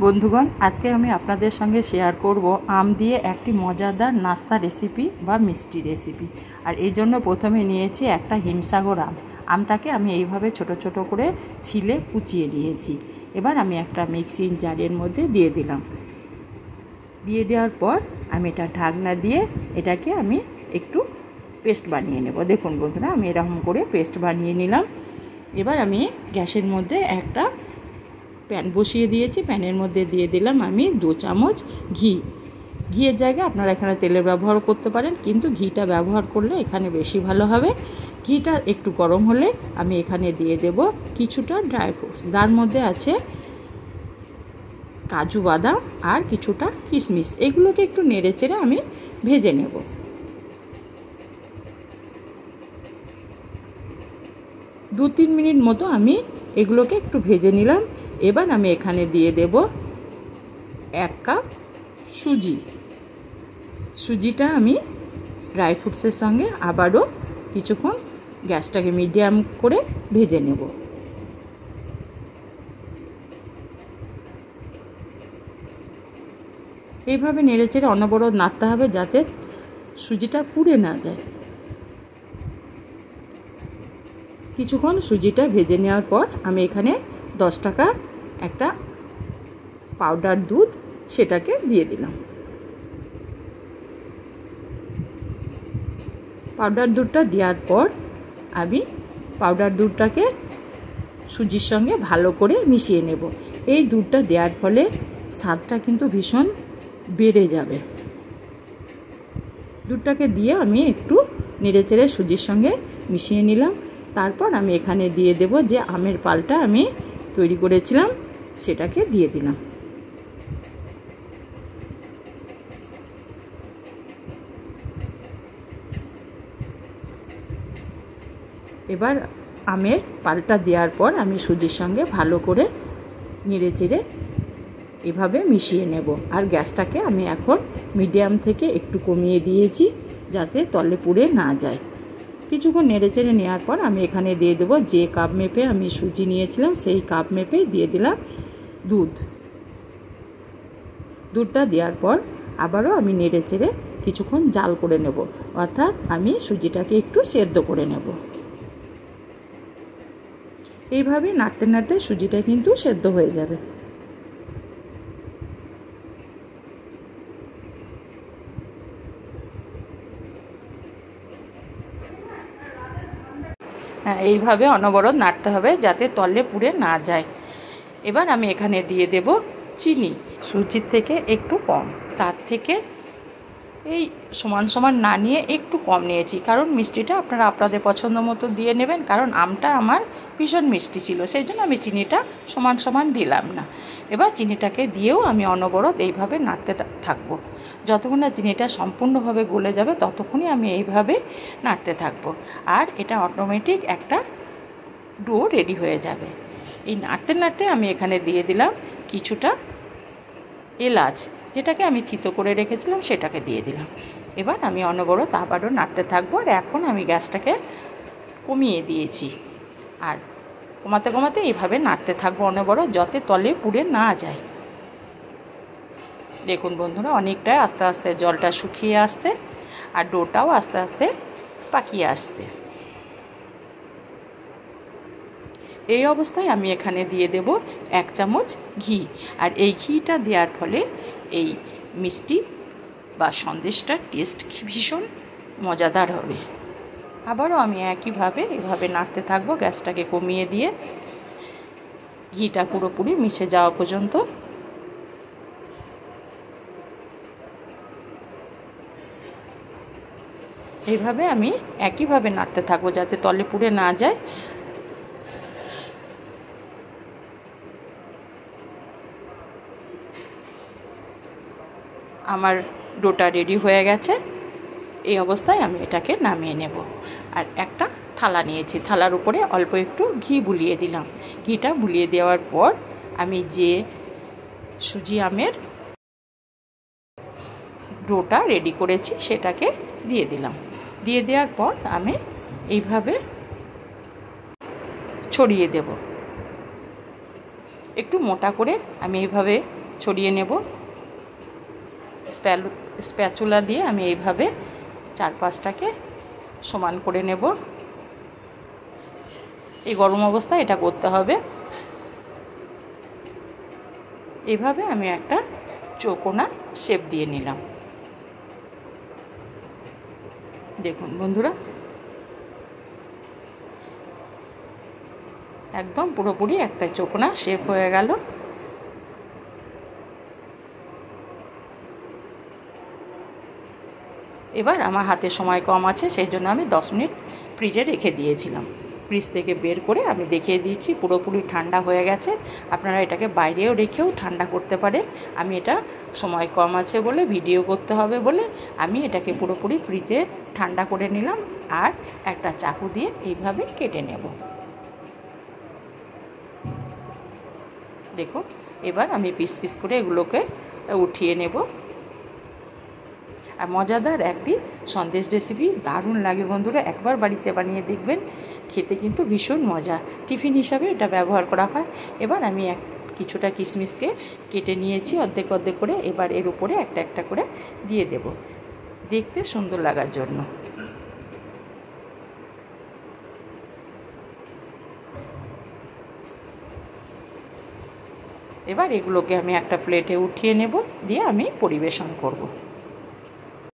বন্ধুগণ, আজকে আমি আপনাদের সঙ্গে শেয়ার করব আম দিয়ে একটি মজাদার নাস্তা রেসিপি বা মিষ্টি রেসিপি। আর এই জন্য প্রথমে নিয়েছি একটা হিমসাগর আম। আমটাকে আমি এইভাবে ছোট ছোট করে ছিলে কুচিয়ে নিয়েছি। এবার আমি একটা মিক্সিং জারের মধ্যে দিয়ে দিলাম। দিয়ে দেওয়ার পর আমি এটা ঢাকনা দিয়ে এটাকে আমি একটু পেস্ট বানিয়ে নেব। দেখুন বন্ধুরা, আমি এরকম করে পেস্ট বানিয়ে নিলাম। এবার আমি গ্যাসের মধ্যে একটা প্যান বসিয়ে দিয়েছি। প্যানের মধ্যে দিয়ে দিলাম আমি 2 চামচ ঘি। ঘিয়ের জায়গায় আপনারা এখানে তেলের ব্যবহার করতে পারেন, কিন্তু ঘিটা ব্যবহার করলে এখানে বেশি ভালো হবে। ঘিটা একটু গরম হলে আমি এখানে দিয়ে দেব কিছুটা ড্রাই ফ্রুটস। তার মধ্যে আছে কাজু বাদাম আর কিছুটা কিশমিশ। এগুলোকে একটু নেড়ে চেড়ে আমি ভেজে নেব। দু 3 মিনিট মতো আমি এগুলোকে একটু ভেজে নিলাম। এবার আমি এখানে দিয়ে দেব 1 কাপ সুজি। সুজিটা আমি ড্রাই ফ্রুটসের সঙ্গে আবারও কিছুক্ষণ গ্যাসটাকে মিডিয়াম করে ভেজে নেব। এইভাবে নেড়েচেড়ে অনবরত নাড়তে হবে যাতে সুজিটা পুড়ে না যায়। কিছুক্ষণ সুজিটা ভেজে নেওয়ার পর আমি এখানে 10 টাকা একটা পাউডার দুধ সেটাকে দিয়ে দিলাম। পাউডার দুধটা দেওয়ার পর আমি পাউডার দুধটাকে সুজির সঙ্গে ভালো করে মিশিয়ে নেব। এই দুধটা দেওয়ার ফলে স্বাদটা কিন্তু ভীষণ বেড়ে যাবে। দুধটাকে দিয়ে আমি একটু নেড়েচেড়ে সুজির সঙ্গে মিশিয়ে নিলাম। তারপর আমি এখানে দিয়ে দেব যে আমের পালটা আমি তৈরি করেছিলাম সেটাকে দিয়ে দিলাম। এবার আমের পালটা দেওয়ার পর আমি সুজির সঙ্গে ভালো করে নেড়েচেড়ে এভাবে মিশিয়ে নেব। আর গ্যাসটাকে আমি এখন মিডিয়াম থেকে একটু কমিয়ে দিয়েছি যাতে তলে পুড়ে না যায়। কিছুক্ষণ নেড়েচেড়ে নেওয়ার পর আমি এখানে দিয়ে দেবো যে কাপ মেপে আমি সুজি নিয়েছিলাম সেই কাপ মেপে দিয়ে দিলাম দুধ। দুধটা দেওয়ার পর আবারও আমি নেড়েচেড়ে কিছুক্ষণ জাল করে নেব, অর্থাৎ আমি সুজিটাকে একটু সেদ্ধ করে নেব। এইভাবে নাড়তে নাড়তে সুজিটা কিন্তু সেদ্ধ হয়ে যাবে। এইভাবে অনবরত নাড়তে হবে যাতে তলে পুড়ে না যায়। এবার আমি এখানে দিয়ে দেব চিনি। সুজির থেকে একটু কম, তার থেকে এই সমান সমান না নিয়ে একটু কম নিয়েছি, কারণ মিষ্টিটা আপনারা আপনাদের পছন্দ মতো দিয়ে নেবেন। কারণ আমটা আমার ভীষণ মিষ্টি ছিল, সেই জন্য আমি চিনিটা সমান সমান দিলাম না। এবার চিনিটাকে দিয়েও আমি অনবরত এইভাবে নাড়তে থাকবো। যতক্ষণ না চিনিটা সম্পূর্ণভাবে গলে যাবে ততক্ষণই আমি এইভাবে নাড়তে থাকবো। আর এটা অটোমেটিক একটা ডো রেডি হয়ে যাবে। এই নাড়তে নাড়তে আমি এখানে দিয়ে দিলাম কিছুটা এলাচ, যেটাকে আমি থিতো করে রেখেছিলাম সেটাকে দিয়ে দিলাম। এবার আমি অনবরত আবারও নাড়তে থাকবো। আর এখন আমি গ্যাসটাকে কমিয়ে দিয়েছি। আর কমাতে কমাতে এইভাবে নাড়তে থাকবো অনবরত যাতে তলে পুড়ে না যায়। দেখুন বন্ধুরা, অনেকটাই আস্তে আস্তে জলটা শুকিয়ে আসছে আর ডোটাও আস্তে আস্তে পাকিয়ে আসছে। এই অবস্থায় আমি এখানে দিয়ে দেব 1 চামচ ঘি। আর এই ঘিটা দেওয়ার ফলে এই মিষ্টি বা সন্দেশটার টেস্ট ভীষণ মজাদার হবে। আবারও আমি একইভাবে এভাবে নাড়তে থাকবো, গ্যাসটাকে কমিয়ে দিয়ে ঘিটা পুরোপুরি মিশে যাওয়া পর্যন্ত। এইভাবে আমি একইভাবে নাড়তে থাকবো যাতে তলে পুড়ে না যায়। আমার ডোটা রেডি হয়ে গেছে। এই অবস্থায় আমি এটাকে নামিয়ে নেব। আর একটা থালা নিয়েছি, থালার উপরে অল্প একটু ঘি বুলিয়ে দিলাম। ঘিটা বুলিয়ে দেওয়ার পর আমি যে সুজি আমের ডোটা রেডি করেছি সেটাকে দিয়ে দিলাম। দিয়ে দেওয়ার পর আমি এইভাবে ছড়িয়ে দেব। একটু মোটা করে আমি এইভাবে ছড়িয়ে নেব। স্প্যাচুলা দিয়ে আমি এইভাবে চারপাশটাকে সমান করে নেব। এই গরম অবস্থায় এটা করতে হবে। এইভাবে আমি একটা চৌকোনা শেপ দিয়ে নিলাম। দেখুন বন্ধুরা, একদম পুরোপুরি একটা চৌকোনা শেপ হয়ে গেল। এবার আমার হাতে সময় কম আছে, সেই জন্য আমি 10 মিনিট ফ্রিজে রেখে দিয়েছিলাম। ফ্রিজ থেকে বের করে আমি দেখিয়ে দিচ্ছি পুরোপুরি ঠান্ডা হয়ে গেছে। আপনারা এটাকে বাইরেও রেখেও ঠান্ডা করতে পারেন। আমি এটা সময় কম আছে বলে, ভিডিও করতে হবে বলে আমি এটাকে পুরোপুরি ফ্রিজে ঠান্ডা করে নিলাম। আর একটা চাকু দিয়ে এইভাবে কেটে নেব। দেখুন, এবার আমি পিস পিস করে এগুলোকে উঠিয়ে নেব। আর মজাদার একটি সন্দেশ রেসিপি, দারুণ লাগে বন্ধুরা, একবার বাড়িতে বানিয়ে দেখবেন, খেতে কিন্তু ভীষণ মজা। টিফিন হিসাবে এটা ব্যবহার করা হয়। এবার আমি কিছুটা কিশমিশকে কেটে নিয়েছি অর্ধেক অর্ধেক করে। এবার এর উপরে একটা একটা করে দিয়ে দেব, দেখতে সুন্দর লাগার জন্য। এবার এগুলোকে আমি একটা প্লেটে উঠিয়ে নেব, দিয়ে আমি পরিবেশন করব।